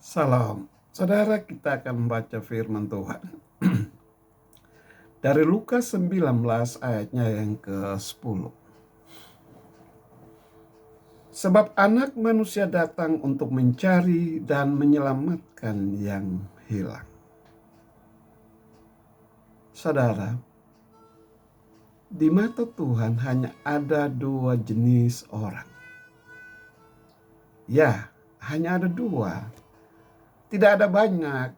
Salam. Saudara, kita akan membaca firman Tuhan. Dari Lukas 19 ayatnya yang ke-10. Sebab anak manusia datang untuk mencari dan menyelamatkan yang hilang. Saudara, di mata Tuhan hanya ada dua jenis orang. Ya, hanya ada dua. Tidak ada banyak.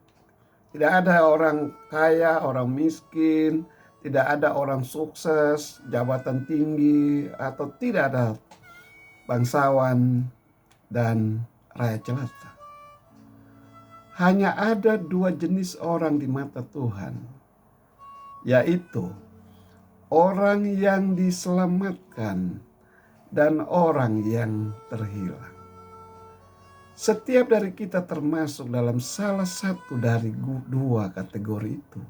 Tidak ada orang kaya, orang miskin, tidak ada orang sukses, jabatan tinggi, atau tidak ada bangsawan dan rakyat jelata. Hanya ada dua jenis orang di mata Tuhan, yaitu orang yang diselamatkan dan orang yang terhilang. Setiap dari kita termasuk dalam salah satu dari dua kategori itu.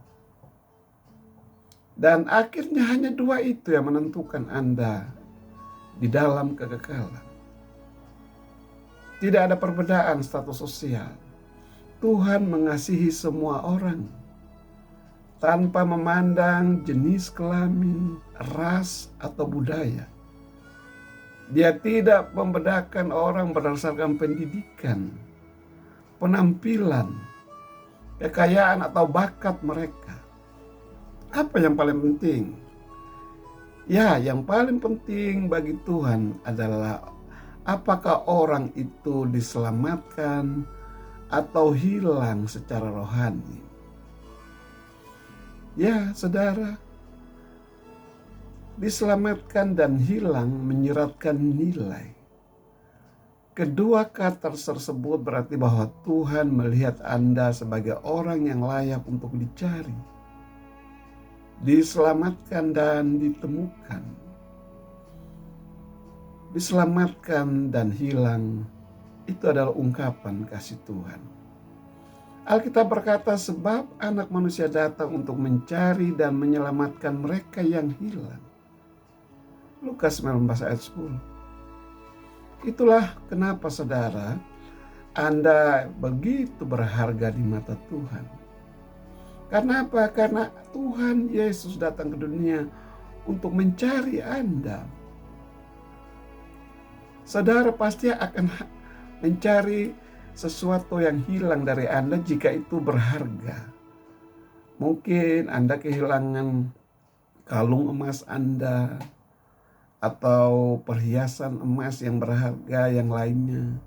Dan akhirnya hanya dua itu yang menentukan Anda di dalam kekekalan. Tidak ada perbedaan status sosial. Tuhan mengasihi semua orang tanpa memandang jenis kelamin, ras, atau budaya. Dia tidak membedakan orang berdasarkan pendidikan, penampilan, kekayaan atau bakat mereka. Apa yang paling penting? Ya, yang paling penting bagi Tuhan adalah apakah orang itu diselamatkan atau hilang secara rohani. Ya, saudara, diselamatkan dan hilang menyeratkan nilai. Kedua kata tersebut berarti bahwa Tuhan melihat Anda sebagai orang yang layak untuk dicari, diselamatkan dan ditemukan. Diselamatkan dan hilang itu adalah ungkapan kasih Tuhan. Alkitab berkata, sebab anak manusia datang untuk mencari dan menyelamatkan mereka yang hilang. Lukas 19 ayat 10. Itulah kenapa saudara, Anda begitu berharga di mata Tuhan. Karena apa? Karena Tuhan Yesus datang ke dunia untuk mencari Anda. Saudara pasti akan mencari sesuatu yang hilang dari Anda jika itu berharga. Mungkin Anda kehilangan kalung emas Anda, atau perhiasan emas yang berharga yang lainnya.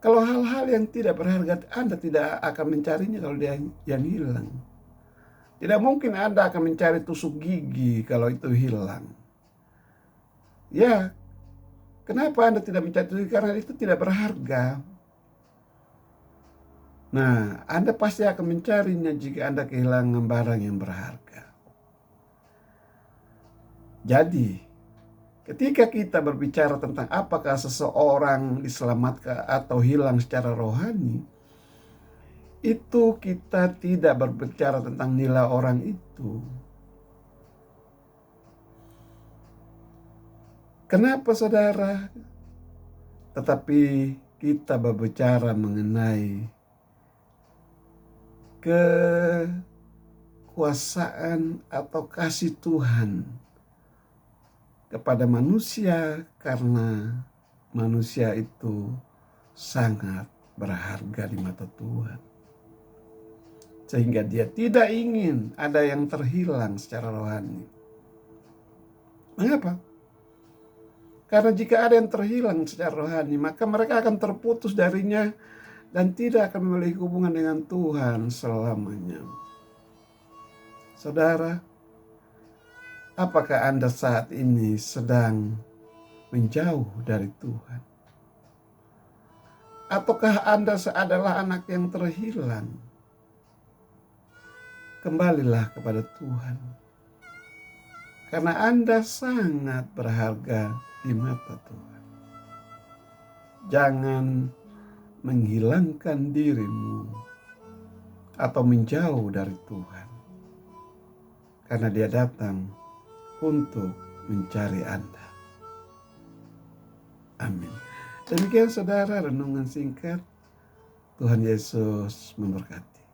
Kalau hal-hal yang tidak berharga, Anda tidak akan mencarinya kalau dia yang hilang. Tidak mungkin Anda akan mencari tusuk gigi kalau itu hilang. Ya, kenapa Anda tidak mencari tusuk gigi? Karena itu tidak berharga. Nah, Anda pasti akan mencarinya jika Anda kehilangan barang yang berharga. Jadi, ketika kita berbicara tentang apakah seseorang diselamatkan atau hilang secara rohani, itu kita tidak berbicara tentang nilai orang itu. Kenapa saudara? Tetapi kita berbicara mengenai kekuasaan atau kasih Tuhan kepada manusia, karena manusia itu sangat berharga di mata Tuhan. Sehingga dia tidak ingin ada yang terhilang secara rohani. Mengapa? Karena jika ada yang terhilang secara rohani, maka mereka akan terputus darinya dan tidak akan memiliki hubungan dengan Tuhan selamanya. Saudara, apakah Anda saat ini sedang menjauh dari Tuhan? Ataukah Anda adalah anak yang terhilang? Kembalilah kepada Tuhan. Karena Anda sangat berharga di mata Tuhan. Jangan menghilangkan dirimu atau menjauh dari Tuhan. Karena Dia datang untuk mencari Anda. Amin. Demikian saudara renungan singkat Tuhan Yesus memberkati.